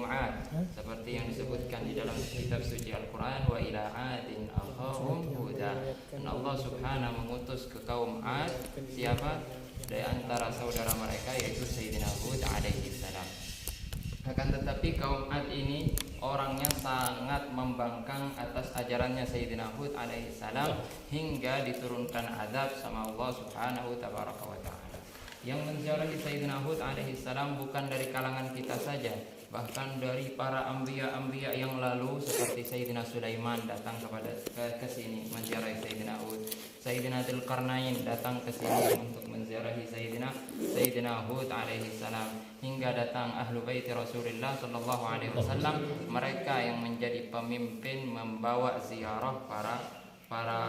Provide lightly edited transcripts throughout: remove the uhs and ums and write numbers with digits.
qaum 'ad, seperti yang disebutkan di dalam kitab suci Al-Qur'an, wa ila 'adin akhahum huda. Dan Allah Subhanahu mengutus ke kaum 'Ad siapa? Dari antara saudara mereka yaitu Sayyidina Hud alaihi salam. Akan tetapi kaum 'Ad ini orangnya sangat membangkang atas ajarannya Sayyidina Hud alaihi salam hingga diturunkan azab sama Allah Subhanahu tabaraka wa taala. Yang menziarahi Sayyidina Hud alaihi salam bukan dari kalangan kita saja, bahkan dari para anbiya yang lalu seperti Sayyidina Sulaiman datang ke sini menziarahi Sayyidina Hud. Sayyidina Dzulqarnain datang ke sini untuk menziarahi Sayyidina Hud alaihi salam, hingga datang ahlu bait Rasulullah sallallahu alaihi wasallam, mereka yang menjadi pemimpin membawa ziarah para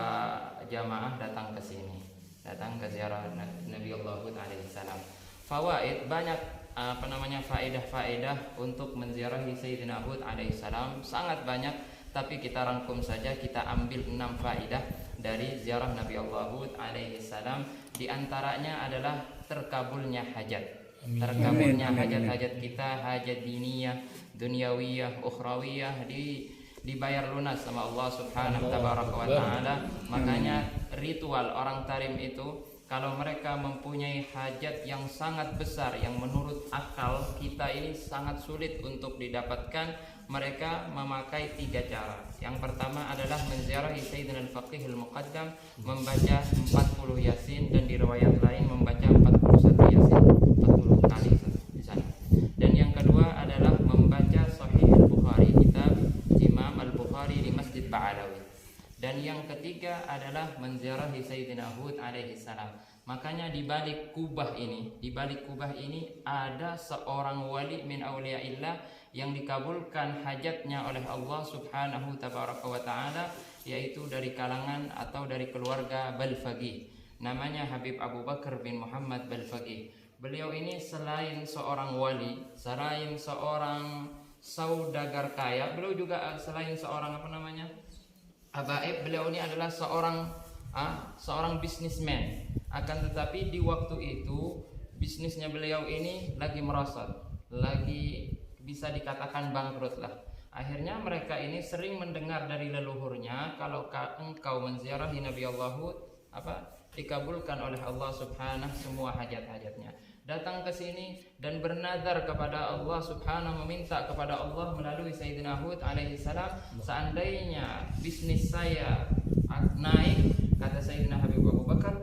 jamaah datang ke sini. Datang ke ziarah Nabi Allah Hud alaihi salam. Fawaid banyak faedah-faedah untuk menziarahi Sayyidina Hud alaihi salam sangat banyak, tapi kita rangkum saja, kita ambil 6 faedah dari ziarah Nabi Allah Hud alaihi salam. Di antaranya adalah terkabulnya hajat. Terkabulnya hajat-hajat kita, hajat diniyah, dunyawiyah, ukhrawiyah dibayar lunas sama Allah Subhanahu wa taala. Makanya ritual orang Tarim itu kalau mereka mempunyai hajat yang sangat besar yang menurut akal kita ini sangat sulit untuk didapatkan, mereka memakai 3 cara. Yang pertama adalah menziarahi Sayyidina Al-Faqih Al-Muqaddam, membaca 40 Yasin, dan di riwayat lain membaca 41 Yasin, 40 kali di sana. Dan yang kedua adalah membaca Sahih Al-Bukhari, kitab Imam Al-Bukhari di Masjid Ba'alawi. Dan yang ketiga adalah menziarahi Sayyidina Hud alaihi salam. Makanya di balik kubah ini ada seorang wali min auliyaillah yang dikabulkan hajatnya oleh Allah Subhanahu wa taala, yaitu dari kalangan atau dari keluarga Balfaqih. Namanya Habib Abu Bakar bin Muhammad Balfaqih. Beliau ini selain seorang wali, selain seorang saudagar kaya, beliau juga selain seorang habaib, beliau ini adalah seorang bisnismen. Akan tetapi di waktu itu bisnisnya beliau ini lagi merosot, lagi bisa dikatakan bangkrut lah. Akhirnya mereka ini sering mendengar dari leluhurnya, kalau engkau menziarahi Nabi Allah Hud, dikabulkan oleh Allah Subhanahu semua hajat-hajatnya. Datang ke sini dan bernazar kepada Allah Subhanahu, meminta kepada Allah melalui Sayyidina Hud alaihi salam, seandainya bisnis saya naik, kata Sayyidina Habib Abu Bakar,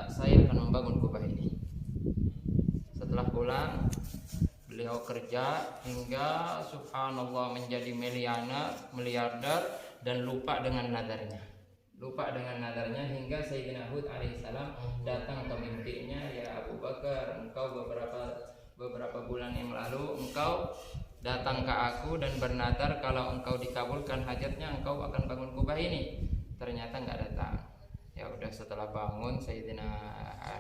saya akan membangun kubah ini. Setelah pulang, beliau kerja hingga subhanallah menjadi miliarder dan lupa dengan nadarnya. Hingga Sayyidina Hud alaihissalam datang ke mimpinya, ya Abu Bakar, engkau beberapa bulan yang lalu engkau datang ke aku dan bernadar kalau engkau dikabulkan hajatnya engkau akan bangun kubah ini. Ternyata nggak datang. Ya udah, setelah bangun Sayyidina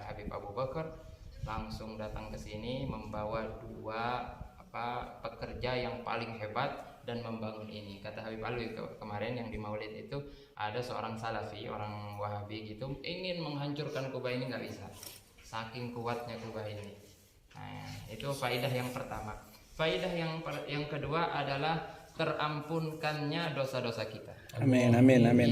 Habib Abu Bakar langsung datang ke sini membawa 2 pekerja yang paling hebat dan membangun ini. Kata Habib Alwi kemarin yang di Maulid itu, ada seorang salafi, orang Wahabi gitu, ingin menghancurkan kubah ini nggak bisa, saking kuatnya kubah ini. Nah, itu faedah yang pertama. Faedah yang kedua adalah terampunkannya dosa-dosa kita. Amin.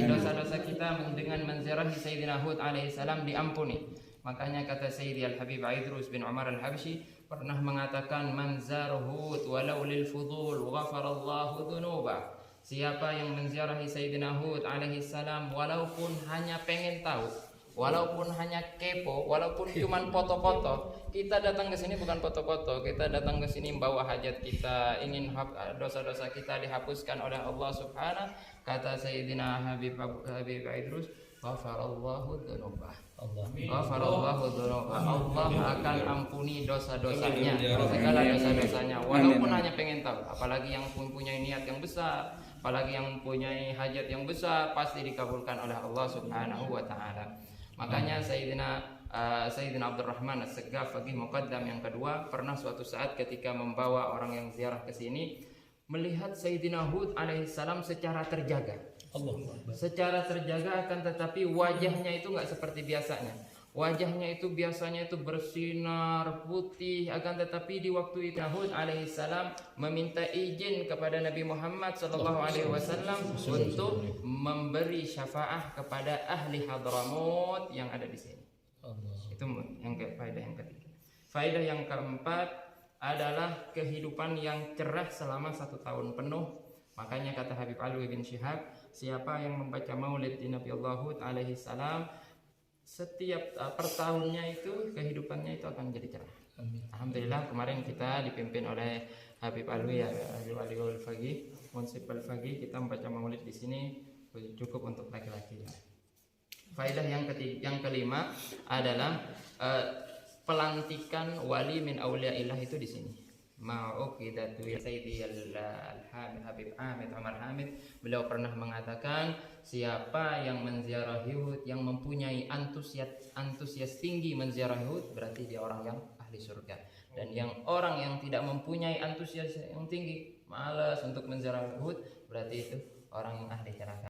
Dosa-dosa kita dengan menziarahi Sayyidina Hud alaihissalam diampuni. Makanya kata Sayyidi Al-Habib Aidrus bin Umar Al-Habsyi pernah mengatakan, man zara Hud walau lil fudul ghafarallahu dzunuba. Siapa yang menziarahi Sayyidina Hud alaihissalam walaupun hanya pengen tahu, walaupun hanya kepo, walaupun cuman foto-foto. Kita datang ke sini bukan foto-foto, kita datang ke sini membawa hajat kita, ingin dosa-dosa kita dihapuskan oleh Allah Subhanahu. Kata Sayyidina Habib Aidrus, ghafarallahu dzunuba. Allah akan ampuni dosa-dosanya, segala dosa-dosanya, walaupun hanya pengen tahu. Apalagi yang mempunyai niat yang besar, apalagi yang mempunyai hajat yang besar, pasti dikabulkan oleh Allah Subhanahu wa taala. Makanya Sayyidina Abdurrahman As-Saggaf Faqih Muqaddam yang kedua pernah suatu saat ketika membawa orang yang ziarah ke sini, melihat Sayyidina Hud alaihissalam secara terjaga. Secara terjaga, akan tetapi wajahnya itu nggak seperti biasanya. wajahnya itu biasanya itu bersinar putih, akan tetapi di waktu itu Hud alaihissalam meminta izin kepada Nabi Muhammad sallallahu alaihi wasallam untuk memberi syafaah kepada ahli Hadramut yang ada di sini. Itu faedah yang ketiga. Faedah yang keempat adalah kehidupan yang cerah selama 1 tahun penuh. Makanya kata Habib Alwi bin Syihab, siapa yang membaca maulid di Nabi Allah Hud alaihi salam, setiap per tahunnya itu kehidupannya itu akan jadi cerah. Alhamdulillah kemarin kita dipimpin oleh Habib Alwi ya, Habib Alwi Al-Faqih, Munsif Al-Faqih, kita membaca maulid di sini cukup untuk laki-laki. Faedah yang kelima adalah pelantikan wali min auliyaillah itu di sini. Ma'uqidatu Sayyidi Al-Hamid Habib Hamid Umar Hamid, beliau pernah mengatakan siapa yang menziarahi Hud, yang mempunyai antusias tinggi menziarahi Hud, berarti dia orang yang ahli surga. Dan yang orang yang tidak mempunyai antusias yang tinggi, malas untuk menziarahi Hud, berarti itu orang yang ahli neraka.